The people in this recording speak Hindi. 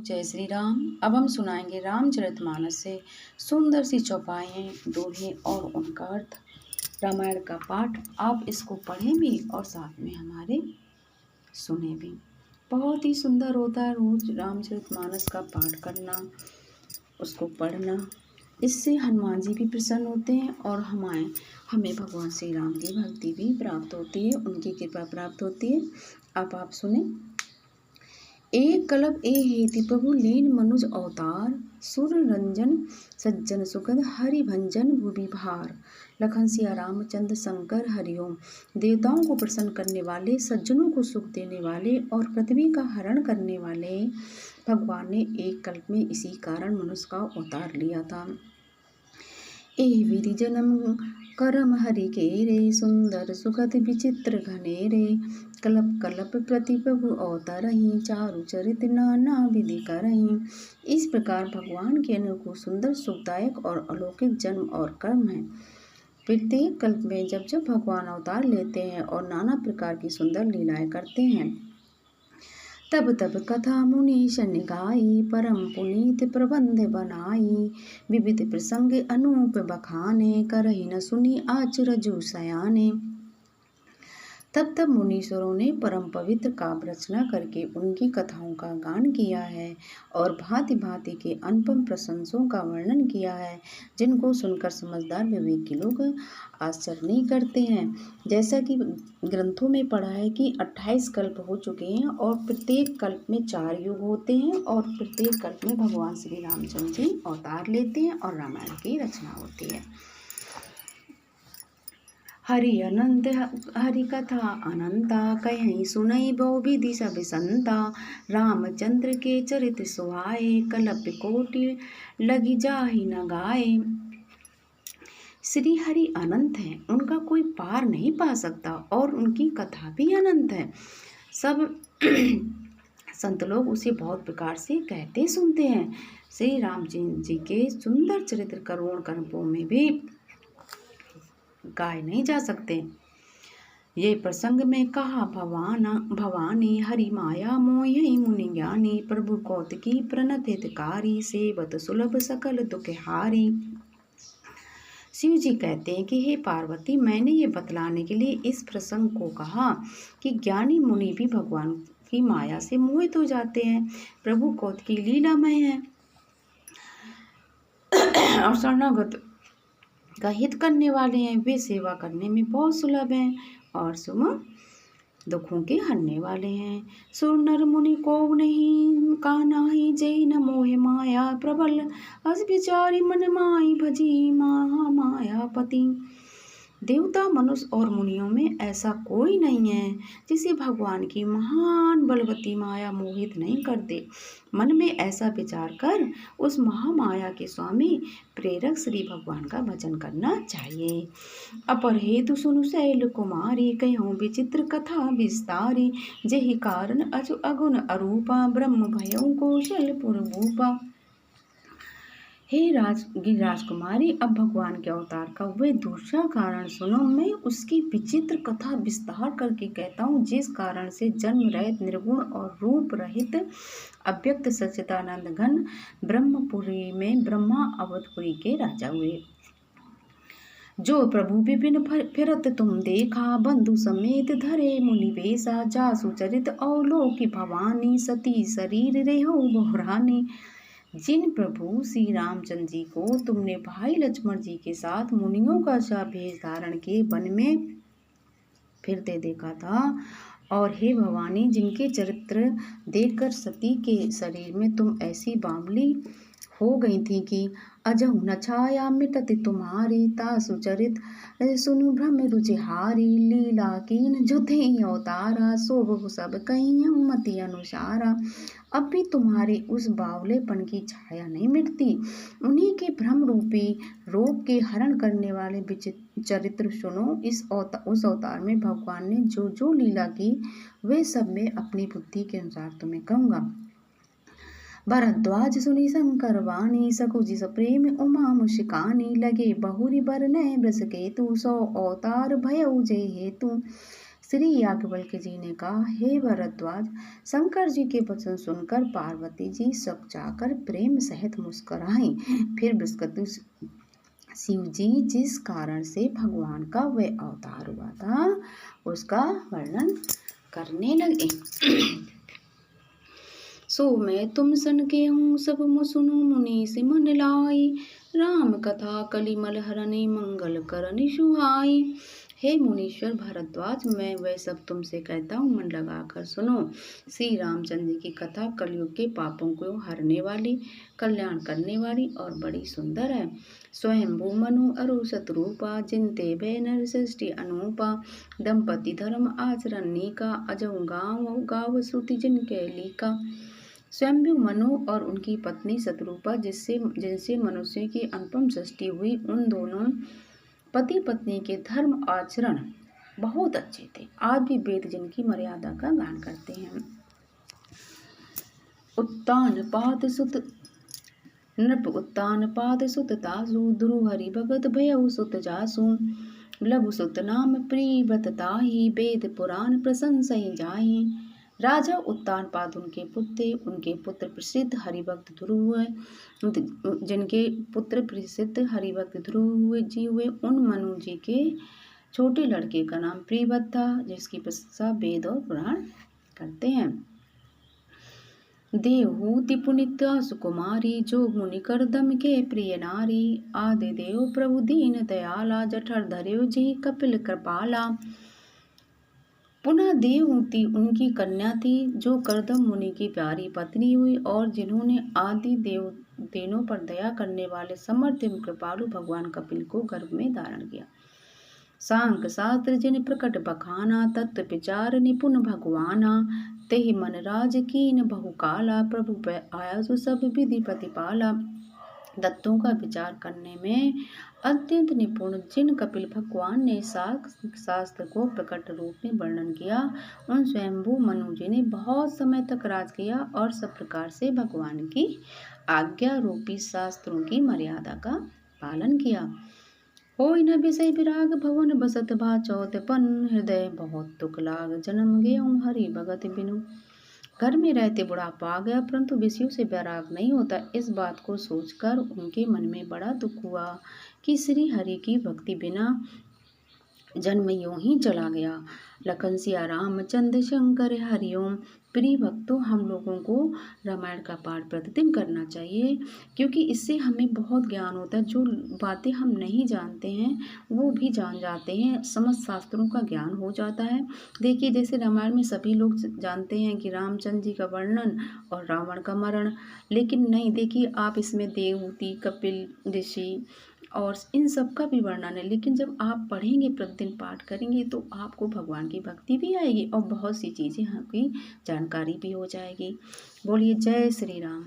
जय श्री राम। अब हम सुनाएंगे रामचरितमानस से सुंदर सी चौपाइयाँ, दोहे और उनका अर्थ, रामायण का पाठ। आप इसको पढ़ें भी और साथ में हमारे सुने भी। बहुत ही सुंदर होता है रोज रामचरितमानस का पाठ करना, उसको पढ़ना। इससे हनुमान जी भी प्रसन्न होते हैं और हमें भगवान श्री राम की भक्ति भी प्राप्त होती है, उनकी कृपा प्राप्त होती है। अब आप सुने। एक कल्प ए हेति प्रभु लीन मनुज अवतार, सुर रंजन सज्जन सुखद हरि भंजन भुवि भार। लखन सिया रामचंद्र शंकर हरिओम। देवताओं को प्रसन्न करने वाले, सज्जनों को सुख देने वाले और पृथ्वी का हरण करने वाले भगवान ने एक कल्प में इसी कारण मनुष्य का अवतार लिया था। ए विधि जन्म करम हरि के रे, सुंदर सुखद विचित्र घनेरे। कल्प कल्प प्रति प्रभु अवतरहि, चारु चरित नाना विधि करहि। इस प्रकार भगवान के अनुकूल सुंदर सुखदायक और अलौकिक जन्म और कर्म है। प्रत्येक कल्प में जब जब भगवान अवतार लेते हैं और नाना प्रकार की सुंदर लीलाएं करते हैं, तब तब कथा मुनि शन गाई, परम पुनीत प्रबंध बनाई। विविध प्रसंग अनूप बखाने, करहि न सुनी आचरजु सयाने। तब तब मुनीश्वरों ने परम पवित्र काव्य रचना करके उनकी कथाओं का गान किया है और भांति भांति के अनुपम प्रशंसों का वर्णन किया है, जिनको सुनकर समझदार विवेकी लोग आश्चर्य नहीं करते हैं। जैसा कि ग्रंथों में पढ़ा है कि 28 कल्प हो चुके हैं और प्रत्येक कल्प में 4 युग होते हैं और प्रत्येक कल्प में भगवान श्री रामचंद्र जी अवतार लेते हैं और रामायण की रचना होती है। हरि अनंत हरि कथा अनंता, कहीं सुनई बहु विधि सब संता। रामचंद्र के चरित्र सुहाए, कल्प कोटि लगी जाहि न गाए। श्री हरि अनंत हैं, उनका कोई पार नहीं पा सकता और उनकी कथा भी अनंत है। सब संत लोग उसे बहुत प्रकार से कहते सुनते हैं। श्री रामचंद्र जी के सुंदर चरित्र करोड़ कल्पों में भी गाए नहीं जा सकते। ये प्रसंग में कहा भवानी, हरि माया मोहि मुनि ज्ञानी। प्रभु कौतकी प्रणत हितकारी, सेवत सुलभ सकल दुख हारी। शिव जी कहते हैं कि हे पार्वती, मैंने ये बतलाने के लिए इस प्रसंग को कहा कि ज्ञानी मुनि भी भगवान की माया से मोहित हो जाते हैं। प्रभु कौतकी लीलामय है और शरणागत का हित करने वाले हैं। वे सेवा करने में बहुत सुलभ हैं और दुखों के हरने वाले हैं। सुर नर मुनि को नहीं कानाहि, जय न मोह माया प्रबल। अस विचारी मन माई भजी, मायापति। देवता मनुष्य और मुनियों में ऐसा कोई नहीं है जिसे भगवान की महान बलवती माया मोहित नहीं कर दे। मन में ऐसा विचार कर उस महामाया के स्वामी प्रेरक श्री भगवान का भजन करना चाहिए। अपर हेतु सुनु शैल कुमारी, कहूँ विचित्र कथा विस्तारी। जहि कारण अजु अगुण अरूपा, ब्रह्म भयउ कौशलपुर भूपा। हे गिरिराज कुमारी, अब भगवान के अवतार का वे दूसरा कारण सुनो। मैं उसकी विचित्र कथा विस्तार करके कहता हूँ, जिस कारण से जन्म रहित निर्गुण और रूप रहित अव्यक्त सच्चिदानंद घन ब्रह्मपुरी में ब्रह्मा अवधपुरी के राजा हुए। जो प्रभु विपिन फिरत तुम देखा, बंधु समेत धरे मुनि वेशा। जासु चरित अवलोकि भवानी, सती शरीर रेहो बहुरानी। जिन प्रभु श्री रामचंद्र जी को तुमने भाई लक्ष्मण जी के साथ मुनियों का सा भेष धारण के वन में फिरते देखा था, और हे भवानी, जिनके चरित्र देखकर सती के शरीर में तुम ऐसी बावली हो गई थी कि अजहु न छाया मिटत तुम्हारी। तासु चरित सुनु भ्रम रुचिहारी, लीला कीन जुथे अवतारा। शोभ सब कहीं मति अनुसारा। अब भी तुम्हारे उस बावलेपन की छाया नहीं मिटती। उन्हीं के भ्रम रूपी रोग के हरण करने वाले चरित्र सुनो। उस अवतार में भगवान ने जो जो लीला की, वे सब मैं अपनी बुद्धि के अनुसार तुम्हें कहूँगा। भरद्वाज सुनी शंकर वाणी, सकुजी सप्रेम उमा मुस्कानी। लगे बहुरी बरनय ब्रज केतु, 100 अवतार भयउ जय हेतु। श्री याज्ञवल्क्य जी ने कहा, हे भरद्वाज, शंकर जी के वचन सुनकर पार्वती जी सक जाकर प्रेम सहित मुस्कुराई। फिर बृहस्पति शिव जी जिस कारण से भगवान का वह अवतार हुआ था उसका वर्णन करने लगे। सो मैं तुम सन के हूँ सब सुनो मुनि से मन लाई, राम कथा कलिमल हरने मंगल करनि सुहाई। हे मुनीश्वर भरद्वाज, मैं वह सब तुमसे कहता हूँ, मन लगाकर सुनो। श्री रामचंद्र जी की कथा कलयुग के पापों को हरने वाली, कल्याण करने वाली और बड़ी सुंदर है। स्वयंभू मनु अरु शत्रुपा, जिनते भय नर सृष्टि अनूपा, दंपति धर्म आचरण नीका, अजऊ गाँव गाव श्रुति जिनके लीका। स्वयंभू मनु और उनकी पत्नी शत्रुपा, जिनसे मनुष्य की अनुपम सृष्टि हुई, उन दोनों पति पत्नी के धर्म आचरण बहुत अच्छे थे। आज भी वेद जिनकी मर्यादा का गान करते हैं। उत्तानपाद सुत नृप उत्तानपाद सुत तासु, ध्रुव हरि भगत भयउ सुत जासु, लघु सुत नाम प्रिय ताहि, वेद पुराण प्रशंसहि जाहि। राजा उत्तानपाद उनके पुत्र प्रसिद्ध हरिभक्त ध्रुव, जिनके पुत्र प्रसिद्ध हरिभक्त ध्रुव जी हुए, उन मनु जी के छोटे लड़के का नाम प्रियव्रत था, जिसकी प्रशंसा वेद और पुराण करते हैं। देवहूति पुनिता सुकुमारी, जो मुनि करदम के प्रिय नारी, आदि देव प्रभु दीन दयाला, जठर धर्यो जी कपिल कृपाला। पुनः देवहूति उनकी कन्या थी, जो करदम मुनि की प्यारी पत्नी हुई और जिन्होंने आदि देवों पर दया करने वाले समर्थ एवं कृपालु भगवान कपिल को गर्भ में धारण किया। सांख्य शास्त्र जिन प्रकट बखाना, तत्व विचार निपुण भगवाना, तेहि मन राज कीन बहुकाला, प्रभु आया सो सब विधि प्रतिपाला। तत्वों का विचार करने में अत्यंत निपुण जिन कपिल भगवान ने शास्त्र को प्रकट रूप में वर्णन किया, उन स्वयंभू मनु जी ने बहुत समय तक राज किया और सब प्रकार से भगवान की आज्ञा रूपी शास्त्रों की मर्यादा का पालन किया। होई न विषय विराग भवन बसत भा चौतपन, हृदय बहुत दुख लाग जन्म गेहूँ हरि भगत बिनु। घर में रहते बुढ़ापा आ गया, परंतु विषयों से वैराग नहीं होता। इस बात को सोचकर उनके मन में बड़ा दुख हुआ कि श्री हरि की भक्ति बिना जन्म यूं ही चला गया। लखन सिया रामचंद्र शंकर हरिओम। प्रिय भक्तों, हम लोगों को रामायण का पाठ प्रतिदिन करना चाहिए, क्योंकि इससे हमें बहुत ज्ञान होता है। जो बातें हम नहीं जानते हैं वो भी जान जाते हैं, समस्त शास्त्रों का ज्ञान हो जाता है। देखिए, जैसे रामायण में सभी लोग जानते हैं कि रामचंद्र जी का वर्णन और रावण का मरण, लेकिन नहीं, देखिए आप इसमें देवहूति, कपिल ऋषि और इन सब का भी वर्णन है। लेकिन जब आप पढ़ेंगे, प्रतिदिन पाठ करेंगे, तो आपको भगवान की भक्ति भी आएगी और बहुत सी चीज़ें आपकी जानकारी भी हो जाएगी। बोलिए जय श्री राम।